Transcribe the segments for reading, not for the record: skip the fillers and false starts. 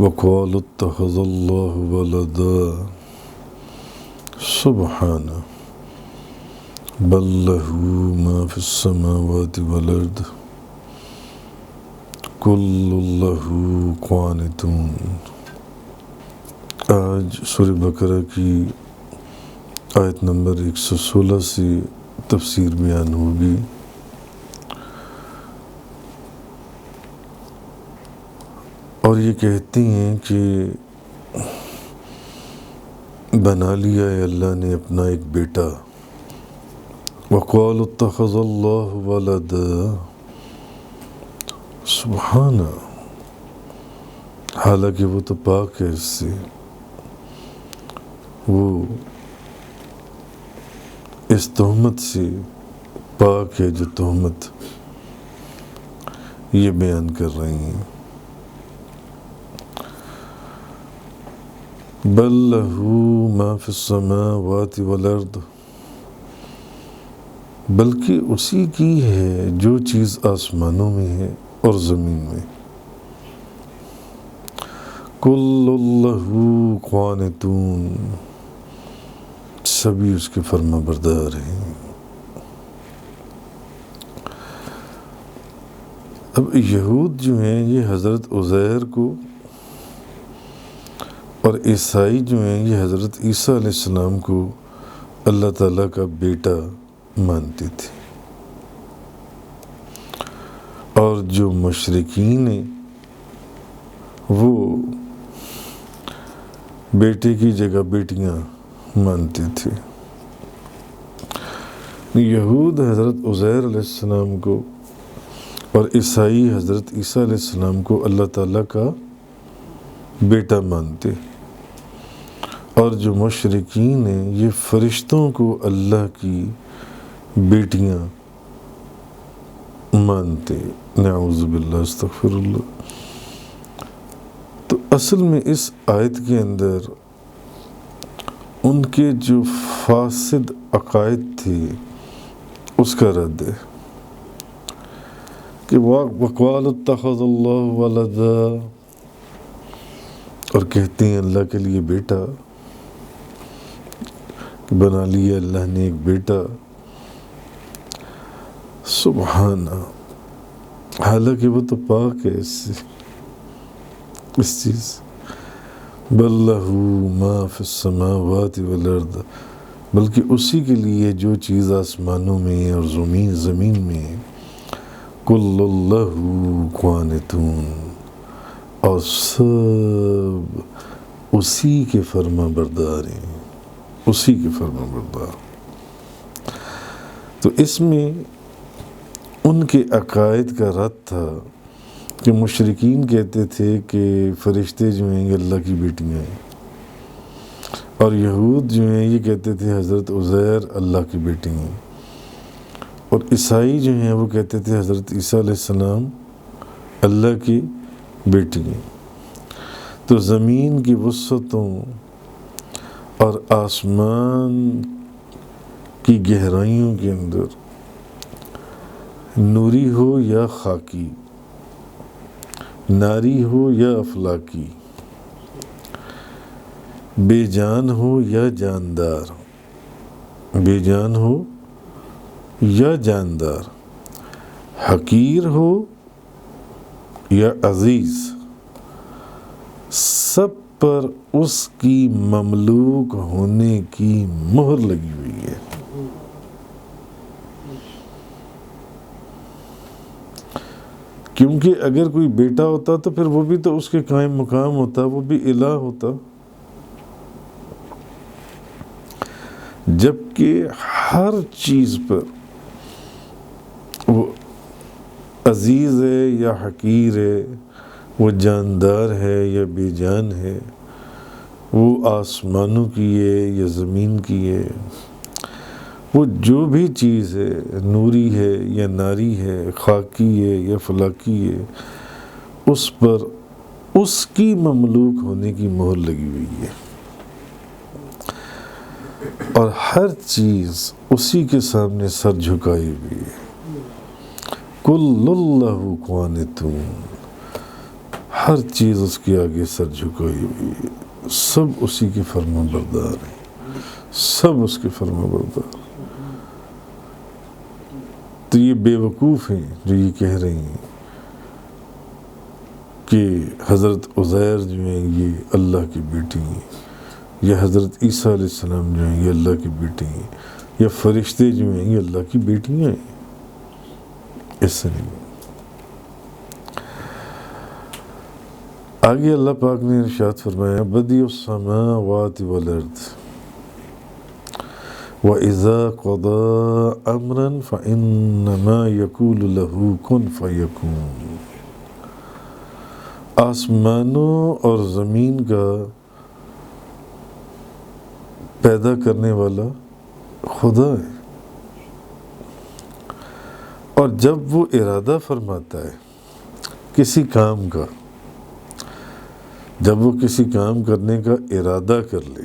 وقالوا اتخذ الله ولدا سبحانه بل له ما في السماوات والأرض كل له قانتون۔ آج سورہ بقرہ کی آیت نمبر 116 سے تفسیر بیان ہوگی۔ اور یہ کہتی ہیں کہ بنا لیا ہے اللہ نے اپنا ایک بیٹا۔ وَقَالُوا اتَّخَذَ اللَّهُ وَلَدًا سبحانہ، حالانکہ وہ تو پاک ہے اس سے، وہ اس تہمت سے پاک ہے جو تہمت یہ بیان کر رہی ہیں۔ بل لہ ما فی السماوات والارض، بلکہ اسی کی ہے جو چیز آسمانوں میں ہے اور زمین میں۔ کل لہ قانتون، سبھی اس کے فرما بردار ہیں۔ اب یہود جو ہیں یہ حضرت عزیر کو، اور عیسائی جو ہیں یہ حضرت عیسیٰ علیہ السلام کو اللہ تعالیٰ کا بیٹا مانتے تھے، اور جو مشرکین ہیں وہ بیٹے کی جگہ بیٹیاں مانتے تھے۔ یہود حضرت عزیر علیہ السلام کو اور عیسائی حضرت عیسیٰ علیہ السلام کو اللہ تعالیٰ کا بیٹا مانتے، اور جو مشرکین ہیں یہ فرشتوں کو اللہ کی بیٹیاں مانتے۔ نعوذ باللہ، استغفر اللہ۔ تو اصل میں اس آیت کے اندر ان کے جو فاسد عقائد تھے اس کا رد ہے کہ وَقَالُوا اتَّخَذَ اللَّهُ وَلَدًا، اور کہتے ہیں اللہ کے لیے بیٹا، بنا لیا اللہ نے ایک بیٹا۔ سبحانہ، حالانکہ وہ تو پاک ہے اس سے، اس چیز۔ بل لہ ما فی السماوات والارض، بلکہ اسی کے لیے جو چیز آسمانوں میں ہے اور زمین میں ہے۔ کل لہ قانتون، اور سب اسی کے فرما بردار ہیں، اسی کے فرما بردار۔ تو اس میں ان کے عقائد کا رد تھا کہ مشرکین کہتے تھے کہ فرشتے جو ہیں یہ اللہ کی بیٹیاں ہیں، اور یہود جو ہیں یہ کہتے تھے حضرت عزیر اللہ کی بیٹی ہیں، اور عیسائی جو ہیں وہ کہتے تھے حضرت عیسیٰ علیہ السلام اللہ کی بیٹی ہیں۔ تو زمین کی وسعتوں اور آسمان کی گہرائیوں کے اندر نوری ہو یا خاکی، ناری ہو یا افلاکی، بے جان ہو یا جاندار، بے جان ہو یا جاندار، حقیر ہو یا عزیز، سب پر اس کی مملوک ہونے کی مہر لگی ہوئی ہے۔ کیونکہ اگر کوئی بیٹا ہوتا تو پھر وہ بھی تو اس کے قائم مقام ہوتا، وہ بھی الہ ہوتا، جبکہ ہر چیز پر وہ عزیز ہے یا حقیر ہے، وہ جاندار ہے یا بے جان ہے، وہ آسمانوں کی ہے یا زمین کی ہے، وہ جو بھی چیز ہے، نوری ہے یا ناری ہے، خاکی ہے یا فلاکی ہے، اس پر اس کی مملوک ہونے کی مہر لگی ہوئی ہے، اور ہر چیز اسی کے سامنے سر جھکائی ہوئی ہے۔ کل اللہ قانتون، ہر چیز اس کے آگے سر جھکائی ہوئی ہے، سب اسی کے فرما بردار ہیں، سب اس کے فرما بردار۔ تو یہ بے وقوف ہیں جو یہ کہہ رہے ہیں کہ حضرت عزیر جو ہیں یہ اللہ کی بیٹی ہیں، یا حضرت عیسیٰ علیہ السلام جو ہیں یہ اللہ کی بیٹی ہیں، یا فرشتے جو ہیں یہ اللہ کی بیٹیاں ہیں۔ اس سے نہیں۔ آگے اللہ پاک نے ارشاد فرمایا بدیع السماوات والارض وَإِذَا قَضَى أَمْرًا فَإِنَّمَا يَقُولُ لَهُ كُن فَيَكُونُ۔ آسمانوں اور زمین کا پیدا کرنے والا خدا ہے، اور جب وہ ارادہ فرماتا ہے کسی کام کا، جب وہ کسی کام کرنے کا ارادہ کر لے،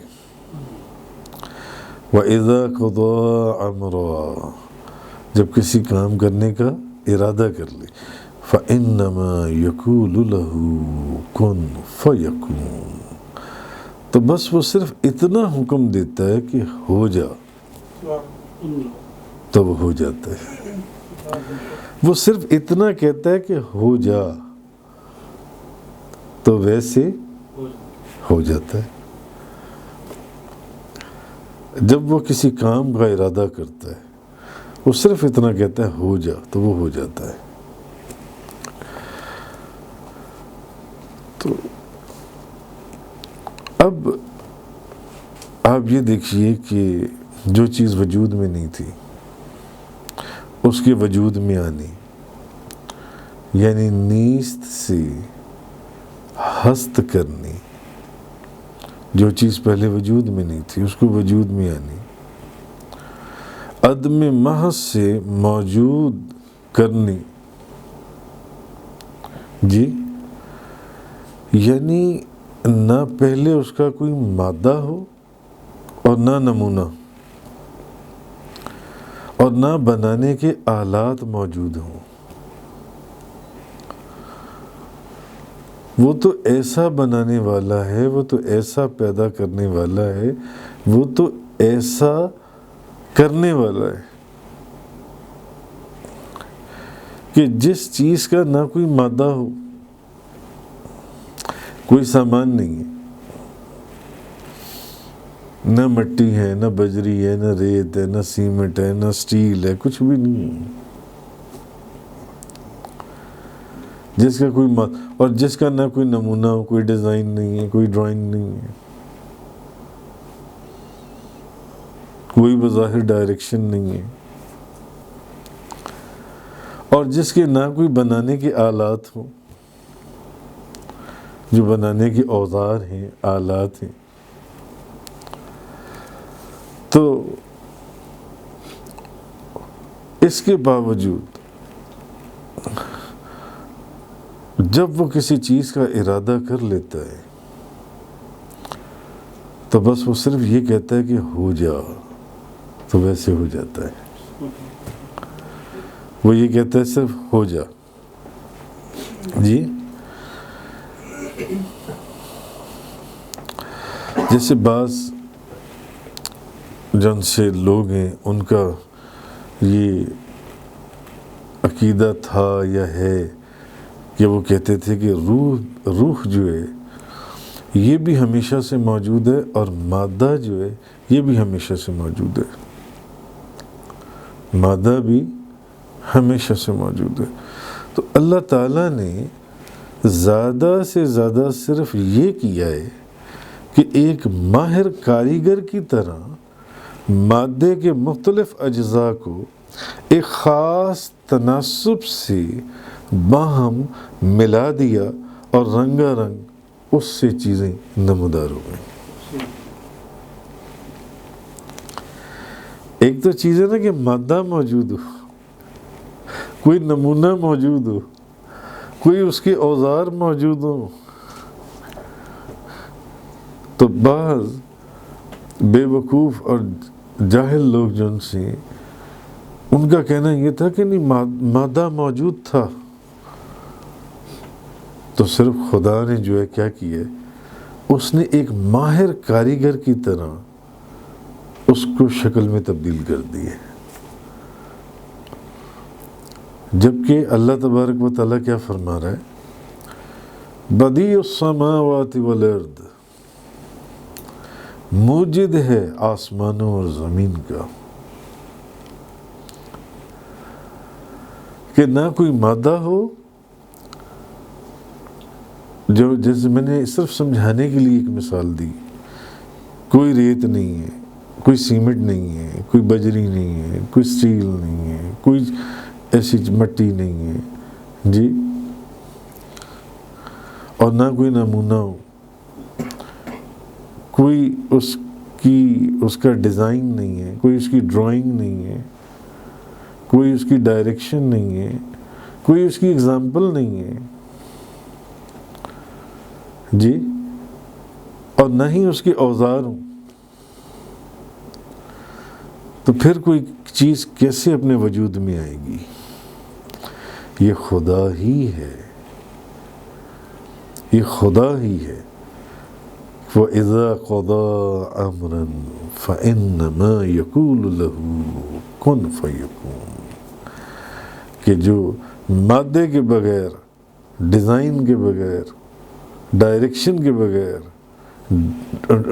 وَإِذَا قَضَى أَمْرًا، جب کسی کام کرنے کا ارادہ کر لے، فَإِنَّمَا يَقُولُ لَهُ كُن فَيَكُونُ، تو بس وہ صرف اتنا حکم دیتا ہے کہ ہو جا، تو وہ ہو جاتا ہے۔ وہ صرف اتنا کہتا ہے کہ ہو جا، تو ویسے ہو جاتا ہے۔ جب وہ کسی کام کا ارادہ کرتا ہے، وہ صرف اتنا کہتا ہے ہو جا، تو وہ ہو جاتا ہے۔ تو اب آپ یہ دیکھیے کہ جو چیز وجود میں نہیں تھی اس کے وجود میں آنی، یعنی نیست سے ہست کرنی، جو چیز پہلے وجود میں نہیں تھی اس کو وجود میں آنی، عدم محض سے موجود کرنی، جی، یعنی نہ پہلے اس کا کوئی مادہ ہو اور نہ نمونہ، اور نہ بنانے کے آلات موجود ہوں۔ وہ تو ایسا بنانے والا ہے، وہ تو ایسا پیدا کرنے والا ہے، وہ تو ایسا کرنے والا ہے کہ جس چیز کا نہ کوئی مادہ ہو، کوئی سامان نہیں ہے، نہ مٹی ہے، نہ بجری ہے، نہ ریت ہے، نہ سیمنٹ ہے، نہ سٹیل ہے، کچھ بھی نہیں ہے، جس کا کوئی اور جس کا نہ کوئی نمونہ ہو، کوئی ڈیزائن نہیں ہے، کوئی ڈرائنگ نہیں ہے، کوئی بظاہر ڈائریکشن نہیں ہے، اور جس کے نہ کوئی بنانے کے آلات ہوں، جو بنانے کے اوزار ہیں، آلات ہیں۔ تو اس کے باوجود جب وہ کسی چیز کا ارادہ کر لیتا ہے تو بس وہ صرف یہ کہتا ہے کہ ہو جا، تو ویسے ہو جاتا ہے۔ وہ یہ کہتا ہے صرف ہو جا، جی، جیسے بعض جن سے لوگ ہیں ان کا یہ عقیدہ تھا یا ہے کہ وہ کہتے تھے کہ روح جو ہے یہ بھی ہمیشہ سے موجود ہے، اور مادہ جو ہے یہ بھی ہمیشہ سے موجود ہے، مادہ بھی ہمیشہ سے موجود ہے۔ تو اللہ تعالیٰ نے زیادہ سے زیادہ صرف یہ کیا ہے کہ ایک ماہر کاریگر کی طرح مادے کے مختلف اجزاء کو ایک خاص تناسب سے باہم ملا دیا، اور رنگا رنگ اس سے چیزیں نمودار ہو گئیں۔ ایک تو چیز ہے نا کہ مادہ موجود ہو، کوئی نمونہ موجود ہو، کوئی اس کے اوزار موجود ہو، تو بعض بے وقوف اور جاہل لوگ جن سے ان کا کہنا یہ تھا کہ نہیں، مادہ موجود تھا، تو صرف خدا نے جو ہے کیا کیا ہے، اس نے ایک ماہر کاریگر کی طرح اس کو شکل میں تبدیل کر دی ہے، جبکہ اللہ تبارک و تعالیٰ کیا فرما رہا ہے، بدیع السماوات والارض، موجد ہے آسمانوں اور زمین کا، کہ نہ کوئی مادہ ہو، جو جیسے میں نے صرف سمجھانے کے لیے ایک مثال دی، کوئی ریت نہیں ہے، کوئی سیمنٹ نہیں ہے، کوئی بجری نہیں ہے، کوئی سٹیل نہیں ہے، کوئی ایسی مٹی نہیں ہے جی، اور نہ کوئی نمونہ ہو، کوئی اس کا ڈیزائن نہیں ہے، کوئی اس کی ڈرائنگ نہیں ہے، کوئی اس کی ڈائریکشن نہیں ہے، کوئی اس کی اگزامپل نہیں ہے جی، اور نہ ہی اس کے اوزار ہوں، تو پھر کوئی چیز کیسے اپنے وجود میں آئے گی؟ یہ خدا ہی ہے، یہ خدا ہی ہے۔ وَإِذَا قَضَى أَمْرًا فَإِنَّمَا يَقُولُ لَهُ كُن فَيَكُونُ، کہ جو مادے کے بغیر، ڈیزائن کے بغیر، ڈائریکشن کے بغیر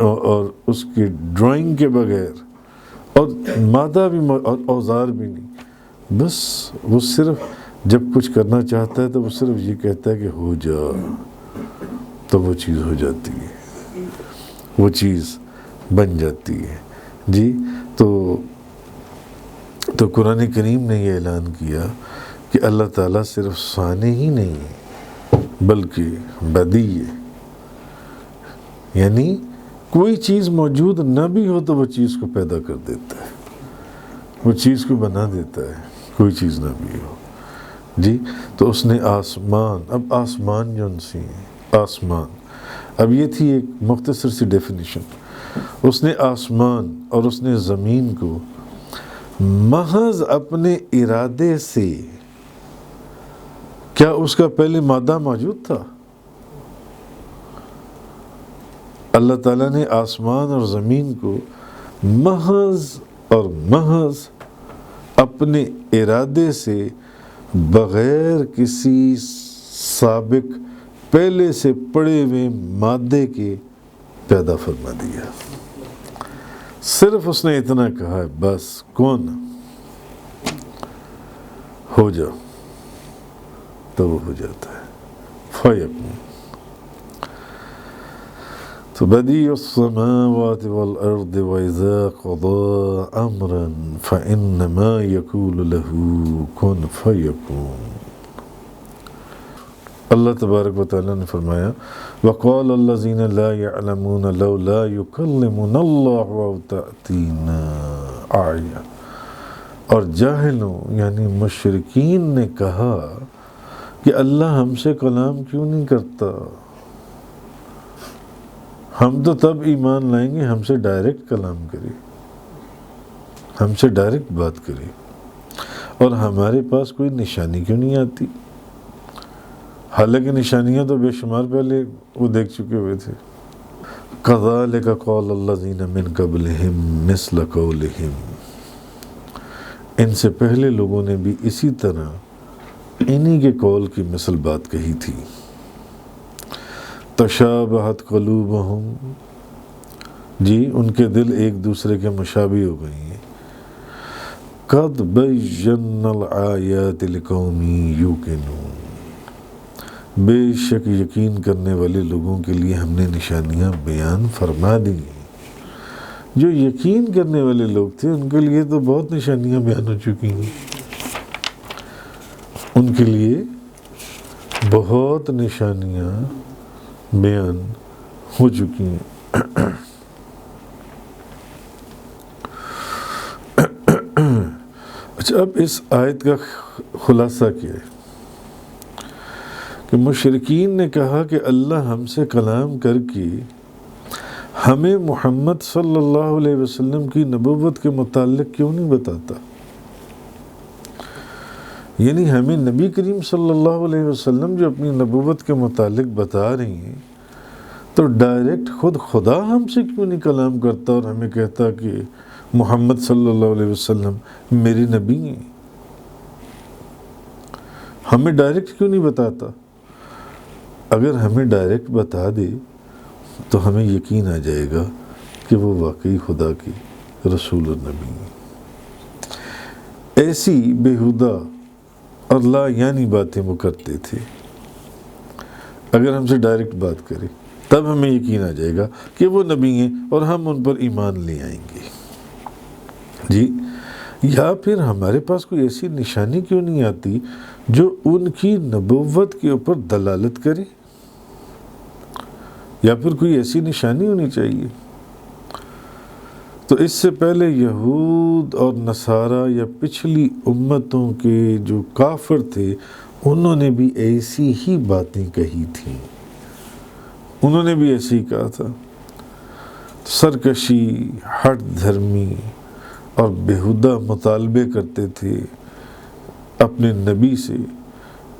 اور اس کی ڈرائنگ کے بغیر اور مادہ بھی اور اوزار بھی نہیں، بس وہ صرف جب کچھ کرنا چاہتا ہے تو وہ صرف یہ کہتا ہے کہ ہو جا، تو وہ چیز ہو جاتی ہے، وہ چیز بن جاتی ہے جی۔ تو قرآن کریم نے یہ اعلان کیا کہ اللہ تعالیٰ صرف صانع ہی نہیں ہے بلکہ بدیع ہے، یعنی کوئی چیز موجود نہ بھی ہو تو وہ چیز کو پیدا کر دیتا ہے، وہ چیز کو بنا دیتا ہے، کوئی چیز نہ بھی ہو جی۔ تو اس نے آسمان، اب آسمان جو ان سے ہیں، آسمان، اب یہ تھی ایک مختصر سی ڈیفینیشن، اس نے آسمان اور اس نے زمین کو محض اپنے ارادے سے، کیا اس کا پہلے مادہ موجود تھا؟ اللہ تعالیٰ نے آسمان اور زمین کو محض اور محض اپنے ارادے سے، بغیر کسی سابق پہلے سے پڑے ہوئے مادے کے پیدا فرما دیا۔ صرف اس نے اتنا کہا ہے، بس کون ہو جا، تو وہ ہو جاتا ہے، فیکون۔ تو بدیع السماوات والارض وَإِذَا قَضَى أَمْرًا فَإِنَّمَا يَقُولُ لَهُ كُن فَيَكُونُ۔ اللہ تبارک و تعالیٰ نے فرمایا، وَقَالَ الَّذِينَ لَا يَعْلَمُونَ لَوْلَا يُكَلِّمُنَا اللَّهُ أَوْ تَأْتِينَا آیَةٌ، اور جاہلوں یعنی مشرکین نے کہا کہ اللہ ہم سے کلام کیوں نہیں کرتا، ہم تو تب ایمان لائیں گے ہم سے ڈائریکٹ کلام کرے، ہم سے ڈائریکٹ بات کرے، اور ہمارے پاس کوئی نشانی کیوں نہیں آتی، حالانکہ نشانیاں تو بے شمار پہلے وہ دیکھ چکے ہوئے تھے۔ كَذَلِكَ قَالَ الَّذِينَ مِن قَبْلِهِم مِثْلَ قَوْلِهِمْ، ان سے پہلے لوگوں نے بھی اسی طرح انہی کے قول کی مثل بات کہی تھی۔ تشابہت قلوبہم، جی ان کے دل ایک دوسرے کے مشابہ ہو گئی ہیں۔ قد بینا الآیات لقوم یوقنون، بے شک یقین کرنے والے لوگوں کے لیے ہم نے نشانیاں بیان فرما دی ہیں۔ جو یقین کرنے والے لوگ تھے ان کے لیے تو بہت نشانیاں بیان ہو چکی ہیں، ان کے لیے بہت نشانیاں بیان ہو چکی ہیں۔ اچھا، اب اس آیت کا خلاصہ کیا ہے کہ مشرکین نے کہا کہ اللہ ہم سے کلام کر کے ہمیں محمد صلی اللہ علیہ وسلم کی نبوت کے متعلق کیوں نہیں بتاتا، یعنی ہمیں نبی کریم صلی اللہ علیہ وسلم جو اپنی نبوت کے متعلق بتا رہی ہیں، تو ڈائریکٹ خود خدا ہم سے کیوں نہیں کلام کرتا اور ہمیں کہتا کہ محمد صلی اللہ علیہ وسلم میرے نبی ہیں؟ ہمیں ڈائریکٹ کیوں نہیں بتاتا؟ اگر ہمیں ڈائریکٹ بتا دے تو ہمیں یقین آ جائے گا کہ وہ واقعی خدا کی رسول اور نبی ہیں۔ ایسی بیہودہ اور لا یعنی باتیں وہ کرتے تھے۔ اگر ہم سے ڈائریکٹ بات کرے تب ہمیں یقین آ جائے گا کہ وہ نبی ہیں اور ہم ان پر ایمان لے آئیں گے جی۔ یا پھر ہمارے پاس کوئی ایسی نشانی کیوں نہیں آتی جو ان کی نبوت کے اوپر دلالت کرے؟ یا پھر کوئی ایسی نشانی ہونی چاہیے۔ تو اس سے پہلے یہود اور نصارہ یا پچھلی امتوں کے جو کافر تھے، انہوں نے بھی ایسی ہی باتیں کہی تھیں، انہوں نے بھی ایسے ہی کہا تھا۔ سرکشی، ہٹ دھرمی اور بیہودہ مطالبے کرتے تھے اپنے نبی سے،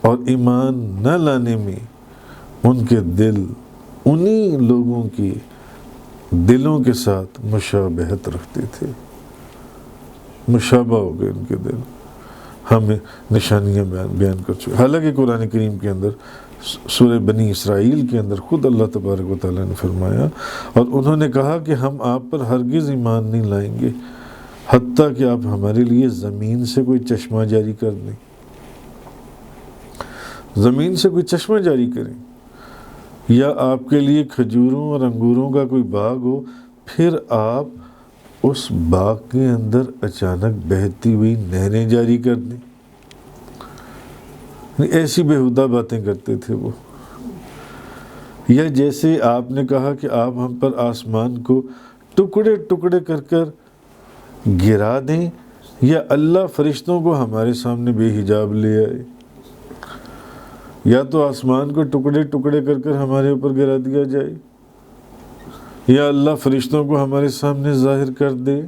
اور ایمان نہ لانے میں ان کے دل انہی لوگوں کے دلوں کے ساتھ مشابہت رکھتے تھے، مشابہ ہو گئے ان کے دل۔ ہمیں نشانیاں بیان کر چکے۔ حالانکہ قرآن کریم کے اندر سورہ بنی اسرائیل کے اندر خود اللہ تبارک و تعالیٰ نے فرمایا، اور انہوں نے کہا کہ ہم آپ پر ہرگز ایمان نہیں لائیں گے حتیٰ کہ آپ ہمارے لیے زمین سے کوئی چشمہ جاری کر دیں، زمین سے کوئی چشمہ جاری کریں، یا آپ کے لیے کھجوروں اور انگوروں کا کوئی باغ ہو، پھر آپ اس باغ کے اندر اچانک بہتی ہوئی نہریں جاری کر دیں۔ ایسی بیہودہ باتیں کرتے تھے وہ۔ یا جیسے آپ نے کہا کہ آپ ہم پر آسمان کو ٹکڑے ٹکڑے کر کر گرا دیں، یا اللہ فرشتوں کو ہمارے سامنے بے حجاب لے آئے، یا تو آسمان کو ٹکڑے ٹکڑے کر کر ہمارے اوپر گرا دیا جائے، یا اللہ فرشتوں کو ہمارے سامنے ظاہر کر دے،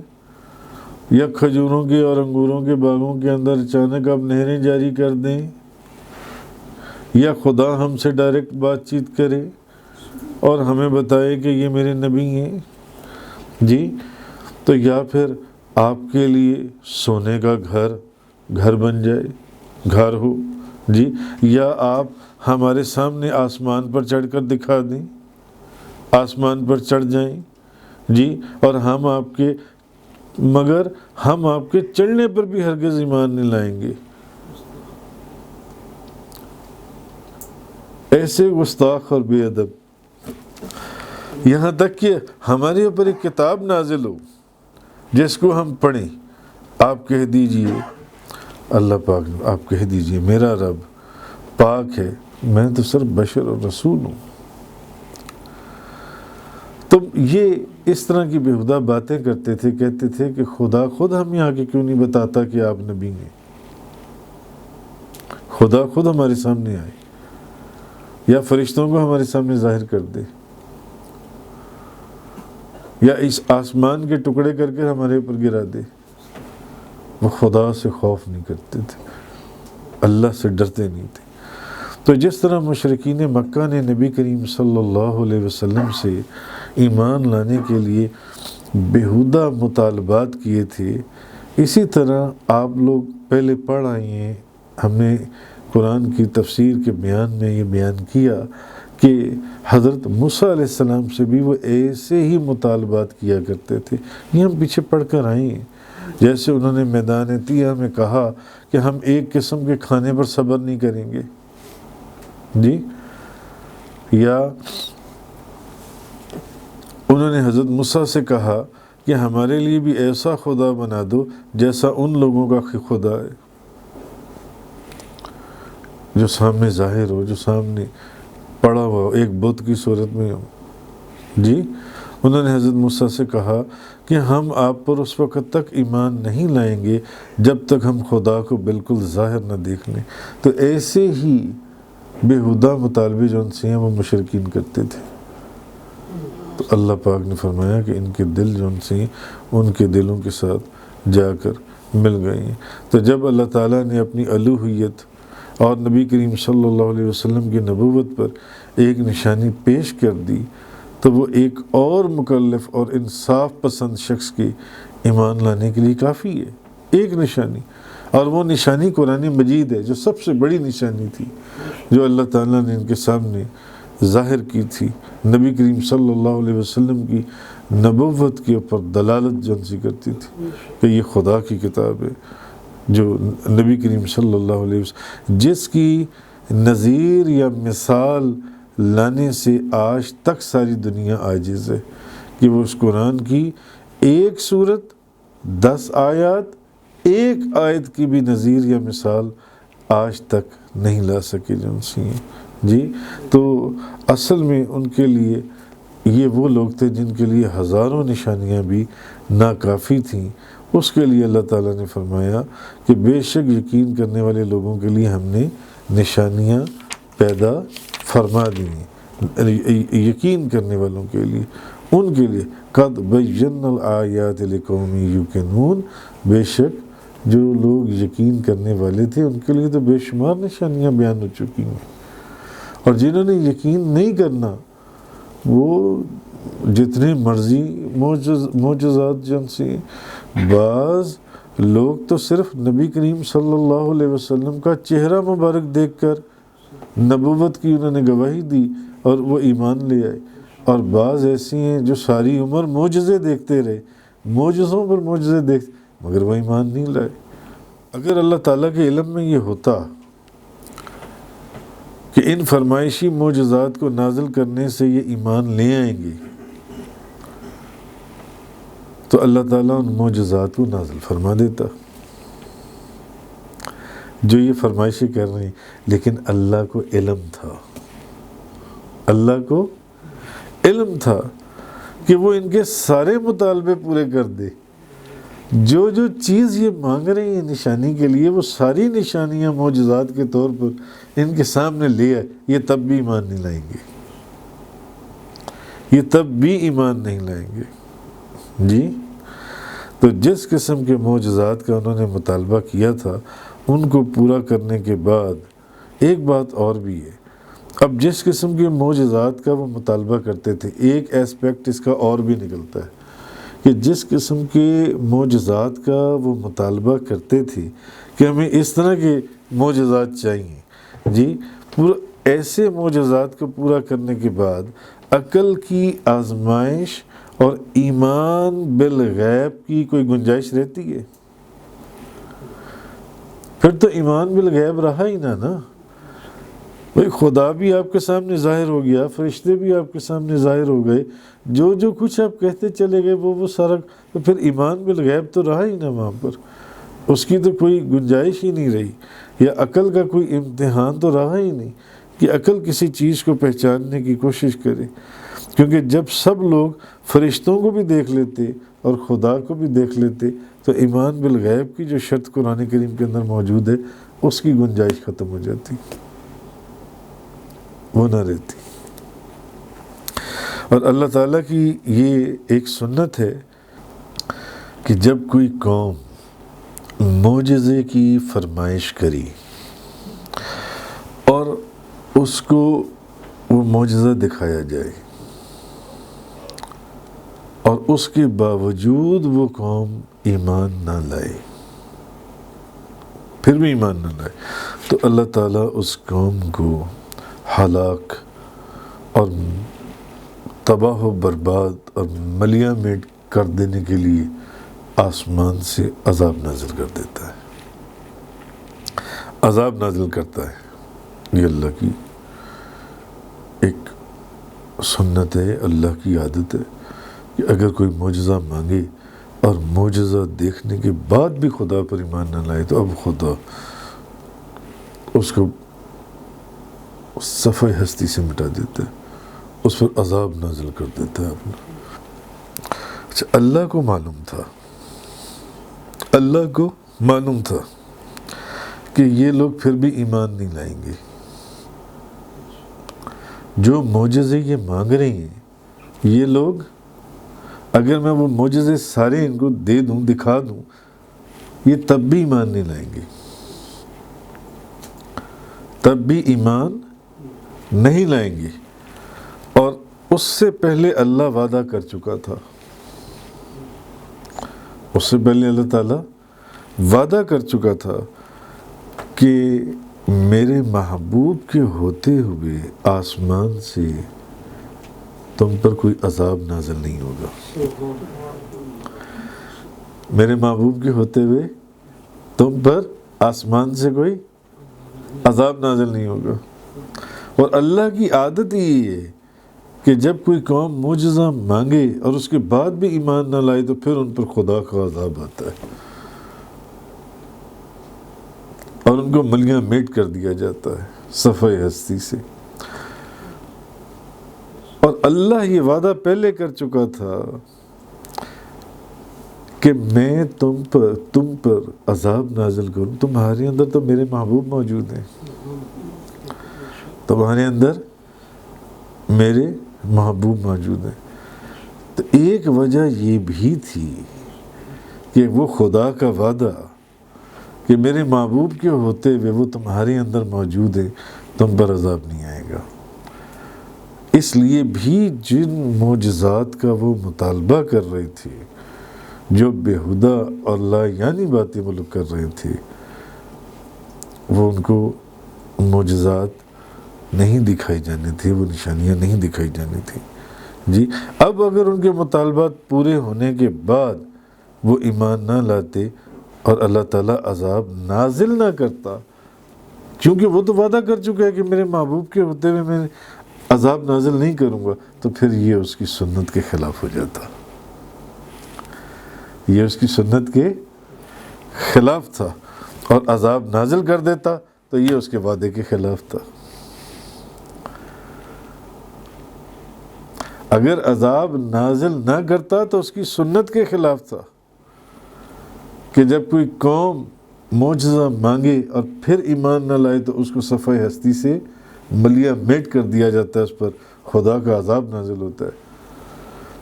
یا کھجوروں کے اور انگوروں کے باغوں کے اندر اچانک آپ نہریں جاری کر دیں، یا خدا ہم سے ڈائریکٹ بات چیت کرے اور ہمیں بتائے کہ یہ میرے نبی ہیں جی۔ تو یا پھر آپ کے لیے سونے کا گھر بن جائے، گھر ہو جی، یا آپ ہمارے سامنے آسمان پر چڑھ کر دکھا دیں، آسمان پر چڑھ جائیں جی، اور مگر ہم آپ کے چڑھنے پر بھی ہرگز ایمان نہیں لائیں گے۔ ایسے گستاخ اور بے ادب، یہاں تک کہ ہمارے اوپر ایک کتاب نازل ہو جس کو ہم پڑھیں، آپ کہہ دیجئے، اللہ پاک آپ کہہ دیجئے میرا رب پاک ہے، میں تو صرف بشر اور رسول ہوں۔ تو یہ اس طرح کی بیہودہ باتیں کرتے تھے، کہتے تھے کہ خدا خود ہمیں آ کے کیوں نہیں بتاتا کہ آپ نبی ہیں، خدا خود ہمارے سامنے آئے، یا فرشتوں کو ہمارے سامنے ظاہر کر دے، یا اس آسمان کے ٹکڑے کر کے ہمارے اوپر گرا دے۔ وہ خدا سے خوف نہیں کرتے تھے، اللہ سے ڈرتے نہیں تھے۔ تو جس طرح مشرکین مکہ نے نبی کریم صلی اللہ علیہ وسلم سے ایمان لانے کے لیے بیہودہ مطالبات کیے تھے، اسی طرح آپ لوگ پہلے پڑھ آئے ہیں، ہم نے قرآن کی تفسیر کے بیان میں یہ بیان کیا کہ حضرت موسیٰ علیہ السلام سے بھی وہ ایسے ہی مطالبات کیا کرتے تھے۔ یہ ہم پیچھے پڑھ کر آئے ہیں، جیسے انہوں نے میدان طیہ میں کہا کہ ہم ایک قسم کے کھانے پر صبر نہیں کریں گے جی، یا انہوں نے حضرت موسیٰ سے کہا کہ ہمارے لیے بھی ایسا خدا بنا دو جیسا ان لوگوں کا خدا ہے، جو سامنے ظاہر ہو، جو سامنے پڑا ہوا ہو، ایک بت کی صورت میں ہو جی۔ انہوں نے حضرت موسیٰ سے کہا کہ ہم آپ پر اس وقت تک ایمان نہیں لائیں گے جب تک ہم خدا کو بالکل ظاہر نہ دیکھ لیں۔ تو ایسے ہی بیہودہ مطالبے جو ان سے ہیں وہ مشرکین کرتے تھے۔ تو اللہ پاک نے فرمایا کہ ان کے دل جو ان سے ہیں، ان کے دلوں کے ساتھ جا کر مل گئی ہیں۔ تو جب اللہ تعالیٰ نے اپنی الوہیت اور نبی کریم صلی اللہ علیہ وسلم کی نبوت پر ایک نشانی پیش کر دی تو وہ ایک اور مکلف اور انصاف پسند شخص کے ایمان لانے کے لیے کافی ہے، ایک نشانی۔ اور وہ نشانی قرآن مجید ہے جو سب سے بڑی نشانی تھی جو اللہ تعالیٰ نے ان کے سامنے ظاہر کی تھی، نبی کریم صلی اللہ علیہ وسلم کی نبوت کے اوپر دلالت جو ان سے کرتی تھی کہ یہ خدا کی کتاب ہے جو نبی کریم صلی اللہ علیہ وسلم جس کی نظیر یا مثال لانے سے آج تک ساری دنیا عاجز ہے کہ وہ اس قرآن کی ایک سورت 10 آیات، ایک آیت کی بھی نظیر یا مثال آج تک نہیں لا سکے جو ان سے ہیں۔ جی تو اصل میں ان کے لیے یہ وہ لوگ تھے جن کے لیے ہزاروں نشانیاں بھی ناکافی تھیں۔ اس کے لیے اللہ تعالیٰ نے فرمایا کہ بے شک یقین کرنے والے لوگوں کے لیے ہم نے نشانیاں پیدا فرما دی ہیں، یقین کرنے والوں کے لیے، ان کے لیے قد بینا الآیات لقوم یوقنون، بے شک جو لوگ یقین کرنے والے تھے ان کے لیے تو بے شمار نشانیاں بیان ہو چکی ہیں، اور جنہوں نے یقین نہیں کرنا وہ جتنے مرضی معجزات جن سے، بعض لوگ تو صرف نبی کریم صلی اللہ علیہ وسلم کا چہرہ مبارک دیکھ کر نبوت کی انہوں نے گواہی دی اور وہ ایمان لے آئے، اور بعض ایسی ہیں جو ساری عمر معجزے دیکھتے رہے، معجزوں پر معجزے دیکھتے مگر وہ ایمان نہیں لائے۔ اگر اللہ تعالیٰ کے علم میں یہ ہوتا کہ ان فرمائشی معجزات کو نازل کرنے سے یہ ایمان لے آئیں گے تو اللہ تعالیٰ ان معجزات کو نازل فرما دیتا جو یہ فرمائشیں کر رہے ہیں، لیکن اللہ کو علم تھا، اللہ کو علم تھا کہ وہ ان کے سارے مطالبے پورے کر دے، جو جو چیز یہ مانگ رہے ہیں نشانی کے لیے وہ ساری نشانیاں معجزات کے طور پر ان کے سامنے لے آئے، یہ تب بھی ایمان نہیں لائیں گے، یہ تب بھی ایمان نہیں لائیں گے۔ جی تو جس قسم کے معجزات کا انہوں نے مطالبہ کیا تھا ان کو پورا کرنے کے بعد ایک بات اور بھی ہے، اب جس قسم کے معجزات کا وہ مطالبہ کرتے تھے ایک ایسپیکٹ اس کا اور بھی نکلتا ہے کہ جس قسم کے معجزات کا وہ مطالبہ کرتے تھے کہ ہمیں اس طرح کے معجزات چاہیے، جی پورا ایسے معجزات کو پورا کرنے کے بعد عقل کی آزمائش اور ایمان بالغیب کی کوئی گنجائش رہتی ہے؟ پھر تو ایمان بالغیب رہا ہی نہ نا، بھئی خدا بھی آپ کے سامنے ظاہر ہو گیا، فرشتے بھی آپ کے سامنے ظاہر ہو گئے، جو جو کچھ آپ کہتے چلے گئے وہ سارا، تو پھر ایمان بالغیب تو رہا ہی نہ وہاں پر، اس کی تو کوئی گنجائش ہی نہیں رہی، یا عقل کا کوئی امتحان تو رہا ہی نہیں کہ عقل کسی چیز کو پہچاننے کی کوشش کرے، کیونکہ جب سب لوگ فرشتوں کو بھی دیکھ لیتے اور خدا کو بھی دیکھ لیتے تو ایمان بالغیب کی جو شرط قرآن کریم کے اندر موجود ہے اس کی گنجائش ختم ہو جاتی، وہ نہ رہتی۔ اور اللہ تعالیٰ کی یہ ایک سنت ہے کہ جب کوئی قوم معجزے کی فرمائش کری اور اس کو وہ معجزہ دکھایا جائے اور اس کے باوجود وہ قوم ایمان نہ لائے، پھر بھی ایمان نہ لائے، تو اللہ تعالیٰ اس قوم کو ہلاک اور تباہ و برباد اور ملیہ میٹ کر دینے کے لیے آسمان سے عذاب نازل کر دیتا ہے، عذاب نازل کرتا ہے۔ یہ اللہ کی ایک سنت ہے، اللہ کی عادت ہے کہ اگر کوئی معجزہ مانگے اور معجزہ دیکھنے کے بعد بھی خدا پر ایمان نہ لائے تو اب خدا اس کو صفحہ ہستی سے مٹا دیتا ہے، اس پر عذاب نازل کر دیتا ہے اپنا۔ اچھا، اللہ کو معلوم تھا، اللہ کو معلوم تھا کہ یہ لوگ پھر بھی ایمان نہیں لائیں گے، جو معجزے یہ مانگ رہے ہیں یہ لوگ، اگر میں وہ معجزے سارے ان کو دے دوں، دکھا دوں، یہ تب بھی ایمان نہیں لائیں گے، تب بھی ایمان نہیں لائیں گے۔ اور اس سے پہلے اللہ وعدہ کر چکا تھا، اس سے پہلے اللہ تعالیٰ وعدہ کر چکا تھا کہ میرے محبوب کے ہوتے ہوئے آسمان سے تم پر کوئی عذاب نازل نہیں ہوگا، میرے محبوب کے ہوتے ہوئے تم پر آسمان سے کوئی عذاب نازل نہیں ہوگا۔ اور اللہ کی عادت ہی ہے کہ جب کوئی قوم معجزہ مانگے اور اس کے بعد بھی ایمان نہ لائے تو پھر ان پر خدا کا عذاب آتا ہے اور ان کو ملیاں میٹ کر دیا جاتا ہے صفحہ ہستی سے۔ اور اللہ یہ وعدہ پہلے کر چکا تھا کہ میں تم پر عذاب نازل کروں، تمہارے اندر تو میرے محبوب موجود ہیں، تمہارے اندر میرے محبوب موجود ہیں۔ تو ایک وجہ یہ بھی تھی کہ وہ خدا کا وعدہ کہ میرے محبوب کے ہوتے ہوئے وہ تمہارے اندر موجود ہے، تم پر عذاب نہیں آئے گا۔ اس لیے بھی جن معجزات کا وہ مطالبہ کر رہے تھے، جو بےہودہ اور لا یعنی باتیں وہ لوگ کر رہے تھے، وہ ان کو معجزات نہیں دکھائی جانی تھی، وہ نشانیاں نہیں دکھائی جانی تھی جی۔ اب اگر ان کے مطالبات پورے ہونے کے بعد وہ ایمان نہ لاتے اور اللہ تعالیٰ عذاب نازل نہ کرتا، کیونکہ وہ تو وعدہ کر چکا ہے کہ میرے محبوب کے ہوتے ہوئے میں عذاب نازل نہیں کروں گا، تو پھر یہ اس کی سنت کے خلاف ہو جاتا، یہ اس کی سنت کے خلاف تھا، اور عذاب نازل کر دیتا تو یہ اس کے وعدے کے خلاف تھا۔ اگر عذاب نازل نہ کرتا تو اس کی سنت کے خلاف تھا کہ جب کوئی قوم معجزہ مانگے اور پھر ایمان نہ لائے تو اس کو صفحہ ہستی سے ملیہ میٹ کر دیا جاتا ہے، اس پر خدا کا عذاب نازل ہوتا ہے۔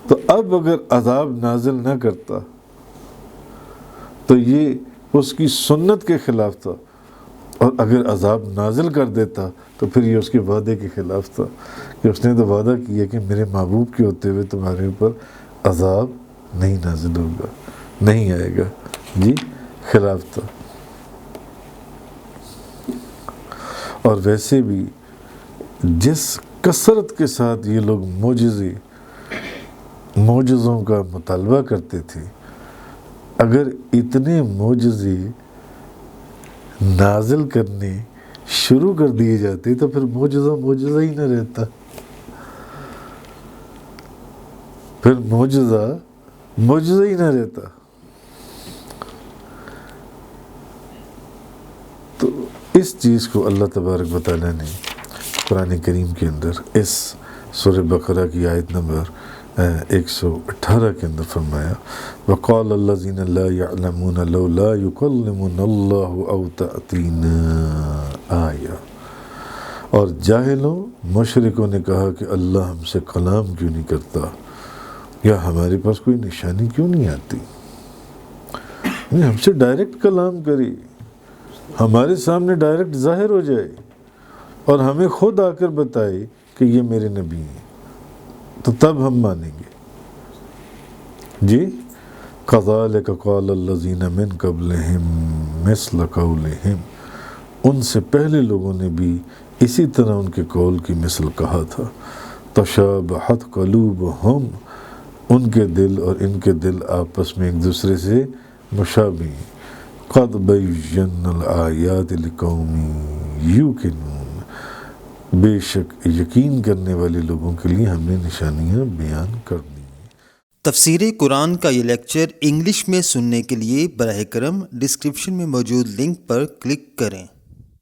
تو اب اگر عذاب نازل نہ کرتا تو یہ اس کی سنت کے خلاف تھا، اور اگر عذاب نازل کر دیتا تو پھر یہ اس کے وعدے کے خلاف تھا کہ اس نے تو وعدہ کیا کہ میرے محبوب کے ہوتے ہوئے تمہارے اوپر عذاب نہیں نازل ہوگا، نہیں آئے گا جی، خلاف تھا۔ اور ویسے بھی جس کثرت کے ساتھ یہ لوگ معجزوں کا مطالبہ کرتے تھے، اگر اتنے معجزے نازل کرنے شروع کر دیے جاتے تو پھر معجزہ ہی نہ رہتا، پھر معجزہ ہی نہ رہتا۔ تو اس چیز کو اللہ تبارک و تعالیٰ نے قرآن کریم کے اندر اس سورہ بقرہ کی آیت نمبر 118 کے اندر فرمایا، وَقَالَ الَّذِينَ لَا يَعْلَمُونَ لَوْلَا يُكَلِّمُنَا اللَّهُ أَوْ تَأْتِينَا آیَةٌ، اور جاہلوں مشرکوں نے کہا کہ اللہ ہم سے کلام کیوں نہیں کرتا، یا ہمارے پاس کوئی نشانی کیوں نہیں آتی، ہم سے ڈائریکٹ کلام کرے، ہمارے سامنے ڈائریکٹ ظاہر ہو جائے اور ہمیں خود آ کر بتائے کہ یہ میرے نبی ہیں، تو تب ہم مانیں گے جی۔ كَذَلِكَ قَالَ الَّذِينَ مِن قَبْلِهِم مِثْلَ قَوْلِهِم، ان سے پہلے لوگوں نے بھی اسی طرح ان کے قول کی مثل کہا تھا۔ تشابہت قلوبہم، ان کے دل اور ان کے دل آپس میں ایک دوسرے سے مشابہ ہیں۔ قد بینا الآیات لقوم یوقنون، بے شک یقین کرنے والے لوگوں کے لیے ہم نے نشانیاں بیان کر دی۔ تفسیر قرآن کا یہ لیکچر انگلش میں سننے کے لیے براہ کرم ڈسکرپشن میں موجود لنک پر کلک کریں۔